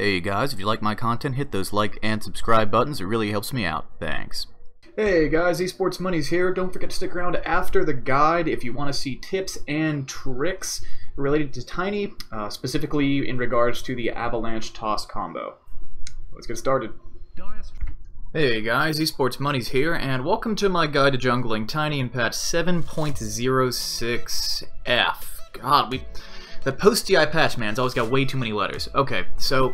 Hey guys, if you like my content, hit those like and subscribe buttons. It really helps me out. Thanks. Hey guys, Esports Money's here. Don't forget to stick around after the guide if you want to see tips and tricks related to Tiny, specifically in regards to the Avalanche Toss combo. Let's get started. Hey guys, Esports Money's here, and welcome to my guide to jungling Tiny in patch 7.06F. God, the post-DI patch, man, it's always got way too many letters. Okay, so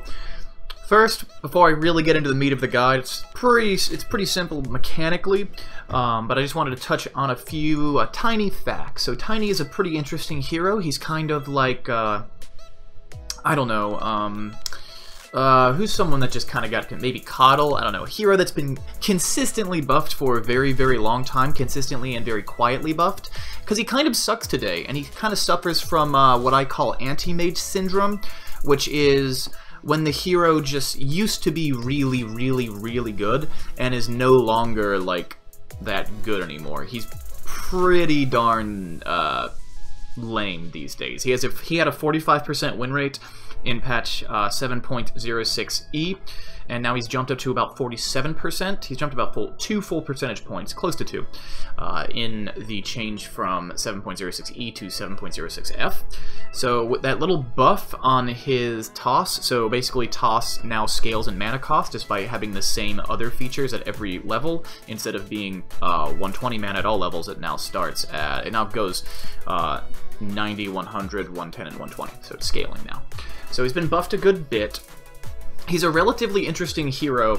first, before I really get into the meat of the guide, it's pretty simple mechanically, but I just wanted to touch on a few Tiny facts. So Tiny is a pretty interesting hero. He's kind of like, I don't know, who's someone that just kind of got maybe Coddle? I don't know. A hero that's been consistently buffed for a very, very long time, consistently and very quietly buffed, because he kind of sucks today, and he kind of suffers from what I call anti-mage syndrome, which is when the hero just used to be really, really, really good, and is no longer, like, that good anymore. He's pretty darn lame these days. He had a 45% win rate in patch 7.06E, and now he's jumped up to about 47%. He's jumped about 2 full percentage points, close to 2, in the change from 7.06E to 7.06F. So with that little buff on his toss, so basically toss now scales in mana cost just by having the same other features at every level. Instead of being 120 mana at all levels, it now starts at, it now goes 90, 100, 110, and 120, so it's scaling now. So he's been buffed a good bit. He's a relatively interesting hero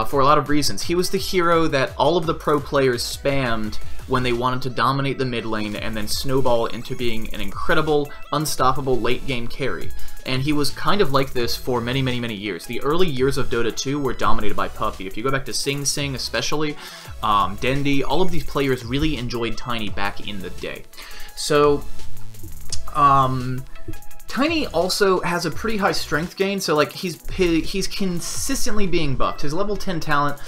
for a lot of reasons. He was the hero that all of the pro players spammed when they wanted to dominate the mid lane and then snowball into being an incredible, unstoppable late-game carry. And he was kind of like this for many, many, many years. The early years of Dota 2 were dominated by Puppey. If you go back to Sing Sing especially, Dendi, all of these players really enjoyed Tiny back in the day. So, Tiny also has a pretty high strength gain, so like he's consistently being buffed. His level 10 talent,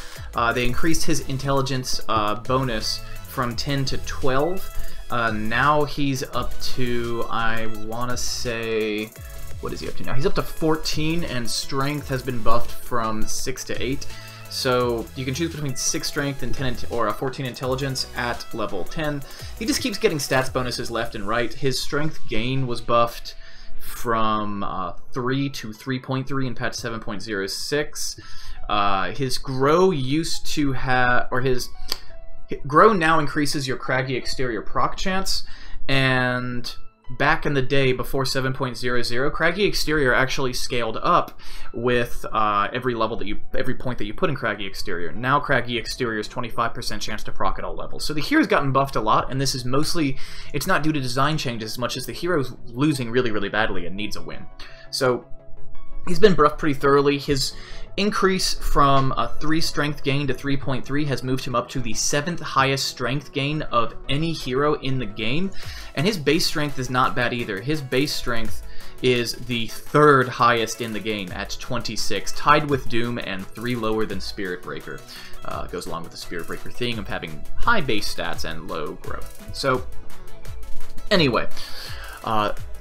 they increased his intelligence bonus from 10 to 12. Now he's up to, I want to say, what is he up to now? He's up to 14, and strength has been buffed from 6 to 8. So you can choose between 6 strength and 10 or 14 intelligence at level 10. He just keeps getting stats bonuses left and right. His strength gain was buffed from 3 to 3.3 in patch 7.06. His grow used to have, or his grow now increases your craggy exterior proc chance, and back in the day before 7.00, craggy exterior actually scaled up with every point that you put in craggy exterior. Now craggy exterior is 25% chance to proc at all levels. So the hero's gotten buffed a lot, and this is mostly, it's not due to design changes as much as the hero's losing really, really badly and needs a win. So he's been buffed pretty thoroughly. His increase from a 3 strength gain to 3.3 has moved him up to the 7th highest strength gain of any hero in the game, and his base strength is not bad either. His base strength is the 3rd highest in the game at 26, tied with Doom and 3 lower than Spirit Breaker. Goes along with the Spirit Breaker thing of having high base stats and low growth. So anyway,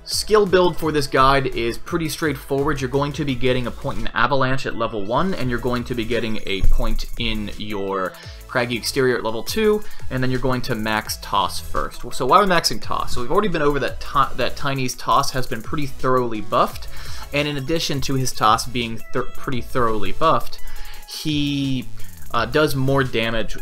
skill build for this guide is pretty straightforward. You're going to be getting a point in Avalanche at level 1, and you're going to be getting a point in your Craggy Exterior at level 2, and then you're going to max Toss first. So why are we maxing Toss? So we've already been over that Tiny's Toss has been pretty thoroughly buffed, and in addition to his Toss being pretty thoroughly buffed, he does more damage.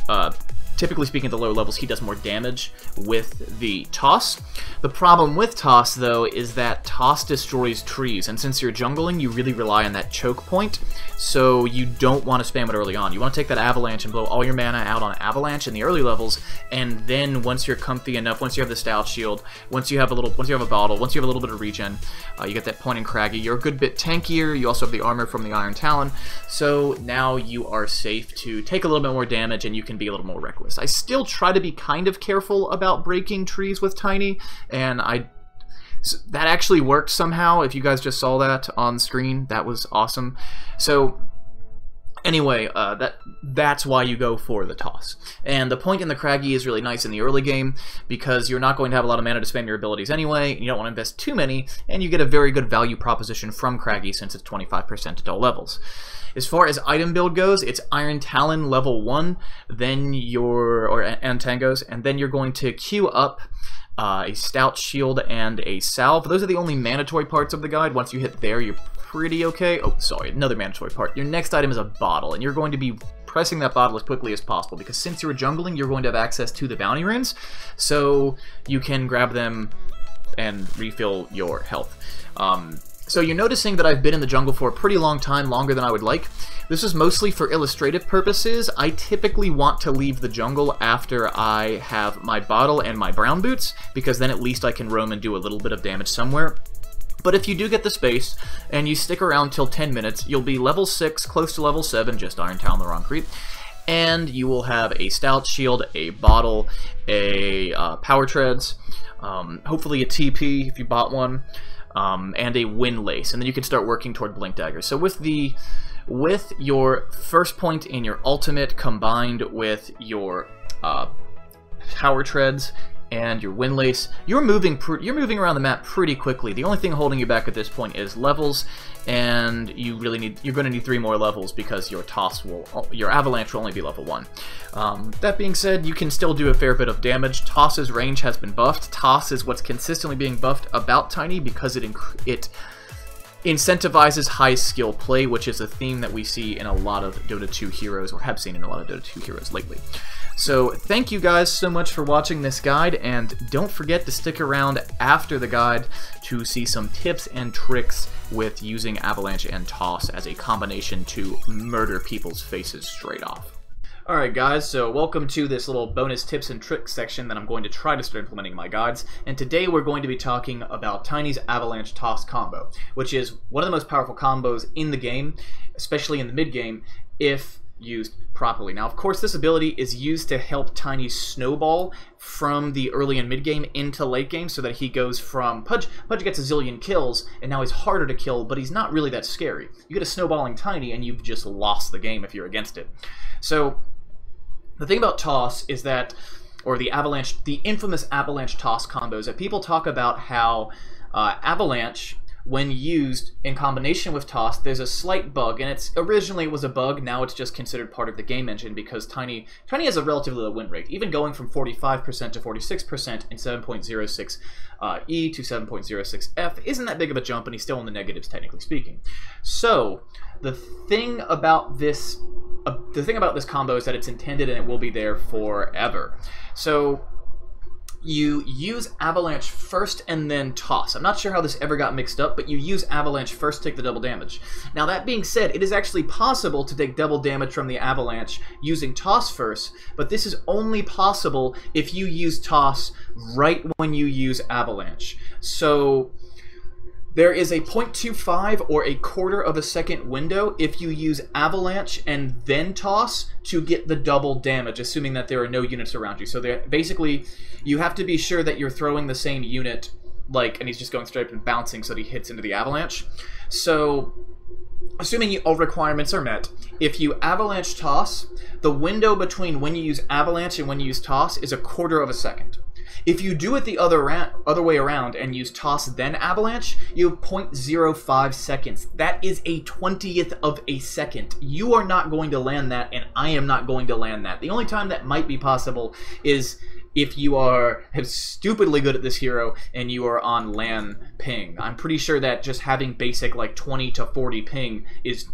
Typically speaking, at the lower levels, he does more damage with the Toss. The problem with Toss, though, is that Toss destroys trees, and since you're jungling, you really rely on that choke point, so you don't want to spam it early on. You want to take that Avalanche and blow all your mana out on Avalanche in the early levels, and then once you're comfy enough, once you have the Stout Shield, once you have a bottle, once you have a little bit of regen, you get that point in Craggy. You're a good bit tankier. You also have the armor from the Iron Talon, so now you are safe to take a little bit more damage, and you can be a little more reckless. I still try to be kind of careful about breaking trees with Tiny, and that actually worked somehow. If you guys just saw that on screen, that was awesome. So Anyway, that's why you go for the toss. And the point in the Craggy is really nice in the early game, because you're not going to have a lot of mana to spend your abilities anyway, and you don't want to invest too many, and you get a very good value proposition from Craggy since it's 25% at all levels. As far as item build goes, it's Iron Talon level 1, then and Tangos, and then you're going to queue up a Stout Shield and a Salve. Those are the only mandatory parts of the guide. Once you hit there, you're pretty okay. Oh, sorry, another mandatory part. Your next item is a bottle, and you're going to be pressing that bottle as quickly as possible, because since you're jungling, you're going to have access to the bounty runes, so you can grab them and refill your health. So you're noticing that I've been in the jungle for a pretty long time, longer than I would like. This is mostly for illustrative purposes. I typically want to leave the jungle after I have my bottle and my brown boots, because then at least I can roam and do a little bit of damage somewhere. But if you do get the space, and you stick around till 10 minutes, you'll be level 6, close to level 7, just Iron Talon the wrong creep, and you will have a Stout Shield, a bottle, a Power Treads, hopefully a TP if you bought one, and a Windlace, and then you can start working toward Blink Daggers. So with your first point in your ultimate combined with your Power Treads and your Windlace, you're moving around the map pretty quickly. The only thing holding you back at this point is levels, and you're going to need 3 more levels, because your Avalanche will only be level 1. That being said, you can still do a fair bit of damage. Toss's range has been buffed. Toss is what's consistently being buffed about Tiny, because it incentivizes high skill play, which is a theme that we see in a lot of Dota 2 heroes, or have seen in a lot of Dota 2 heroes lately. So thank you guys so much for watching this guide, and don't forget to stick around after the guide to see some tips and tricks with using Avalanche and Toss as a combination to murder people's faces straight off. Alright guys, so welcome to this little bonus tips and tricks section that I'm going to try to start implementing in my guides, and today we're going to be talking about Tiny's Avalanche Toss combo, which is one of the most powerful combos in the game, especially in the mid game, if used properly. Now, of course, this ability is used to help Tiny snowball from the early and mid game into late game, so that he goes from Pudge gets a zillion kills, and now he's harder to kill, but he's not really that scary. You get a snowballing Tiny, and you've just lost the game if you're against it. So the thing about Toss is that, or the infamous Avalanche Toss combos, that people talk about how Avalanche, when used in combination with Toss, there's a slight bug, and originally it was a bug, now it's just considered part of the game engine, because Tiny has a relatively low win rate, even going from 45% to 46% in 7.06 E to 7.06 F isn't that big of a jump, and he's still in the negatives, technically speaking. So the thing about this combo is that it's intended, and it will be there forever. So you use Avalanche first and then Toss. I'm not sure how this ever got mixed up, but you use Avalanche first to take the double damage. Now, that being said, it is actually possible to take double damage from the Avalanche using Toss first, but this is only possible if you use Toss right when you use Avalanche. So there is a 0.25 or a quarter of a second window if you use Avalanche and then Toss to get the double damage, assuming that there are no units around you. So basically, you have to be sure that you're throwing the same unit, and he's just going straight up and bouncing so that he hits into the Avalanche. So assuming all requirements are met, if you Avalanche Toss, the window between when you use Avalanche and when you use Toss is a quarter of a second. If you do it the other way around and use Toss then Avalanche, you have 0.05 seconds. That is a 20th of a second. You are not going to land that, and I am not going to land that. The only time that might be possible is if you are stupidly good at this hero and you are on LAN ping. I'm pretty sure that just having basic 20 to 40 ping is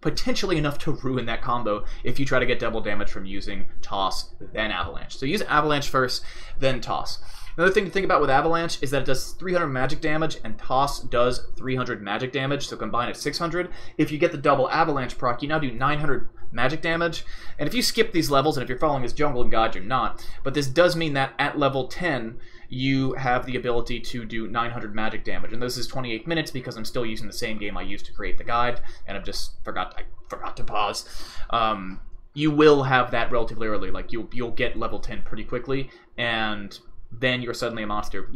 potentially enough to ruin that combo if you try to get double damage from using Toss then Avalanche. So use Avalanche first, then Toss. Another thing to think about with Avalanche is that it does 300 magic damage, and Toss does 300 magic damage, so combine it's 600. If you get the double Avalanche proc, you now do 900 magic damage, and if you skip these levels, and if you're following his jungle and god, you're not, but this does mean that at level 10, you have the ability to do 900 magic damage, and this is 28 minutes because I'm still using the same game I used to create the guide, and I forgot to pause. You will have that relatively early, you'll get level 10 pretty quickly, and then you're suddenly a monster.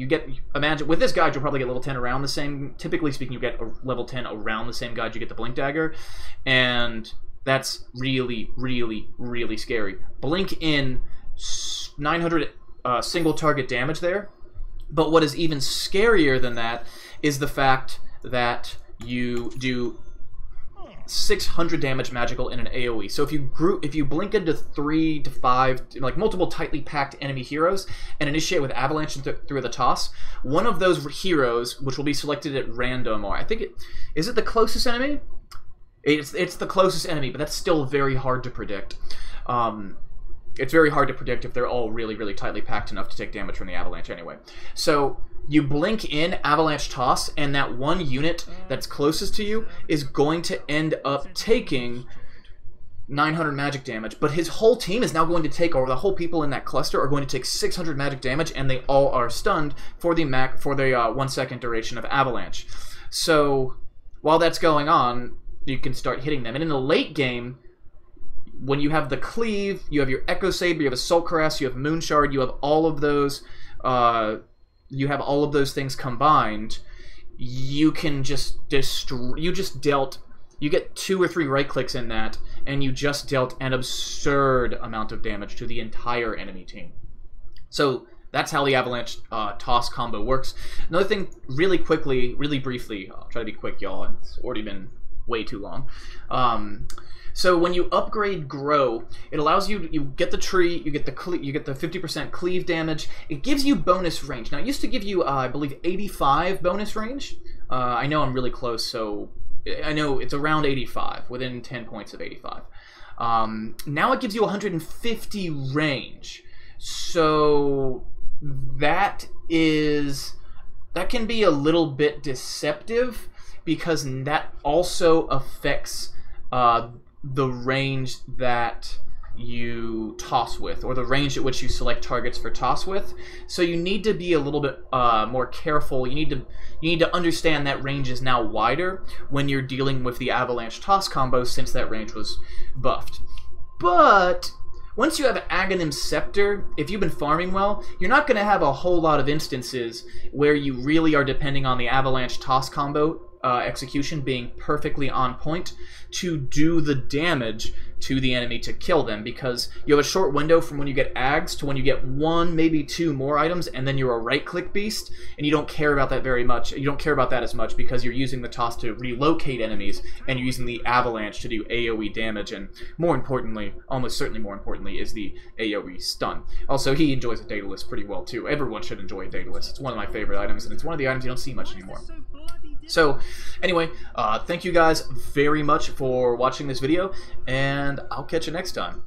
Imagine, with this guide, you'll probably get level 10 around the same, typically speaking, you get a level 10 around the same guide you get the Blink Dagger, and That's really, really, really scary. Blink in 900 single target damage there. But what is even scarier than that is the fact that you do 600 damage magical in an AoE. So if you blink into 3 to 5, like multiple tightly packed enemy heroes, and initiate with Avalanche through the toss, one of those heroes, which will be selected at random, or I think is it the closest enemy? It's the closest enemy, but that's still very hard to predict. It's very hard to predict if they're all really, really tightly packed enough to take damage from the Avalanche anyway. So you blink in Avalanche Toss, and that one unit that's closest to you is going to end up taking 900 magic damage, but his whole team is now going to take, or the whole people in that cluster are going to take 600 magic damage, and they all are stunned for the 1 second duration of Avalanche. So while that's going on, you can start hitting them. And in the late game, when you have the Cleave, you have your Echo Saber, you have Assault Cuirass, you have Moonshard, you have all of those things combined, you can just destroy. You get 2 or 3 right clicks in that, and you just dealt an absurd amount of damage to the entire enemy team. So that's how the Avalanche Toss combo works. Another thing, really quickly, really briefly, I'll try to be quick, y'all. It's already been way too long. So when you upgrade Grow, it allows you get the tree, you get the 50% cleave damage. It gives you bonus range. Now it used to give you I believe 85 bonus range. I know I'm really close, so I know it's around 85, within 10 points of 85. Now it gives you 150 range. So that can be a little bit deceptive, because that also affects the range that you toss with, or the range at which you select targets for toss with. So you need to be a little bit more careful. You need to understand that range is now wider when you're dealing with the Avalanche Toss combo, since that range was buffed. But once you have Aghanim Scepter, if you've been farming well, you're not going to have a whole lot of instances where you really are depending on the Avalanche Toss combo execution being perfectly on point to do the damage to the enemy to kill them, because you have a short window from when you get Ags to when you get 1, maybe 2 more items, and then you're a right-click beast, and you don't care about that very much. You don't care about that as much because you're using the toss to relocate enemies, and you're using the Avalanche to do AoE damage, and more importantly, almost certainly more importantly, is the AoE stun. Also, he enjoys a Daedalus pretty well too. Everyone should enjoy a Daedalus. It's one of my favorite items, and it's one of the items you don't see much anymore. So, anyway, thank you guys very much for watching this video, and I'll catch you next time.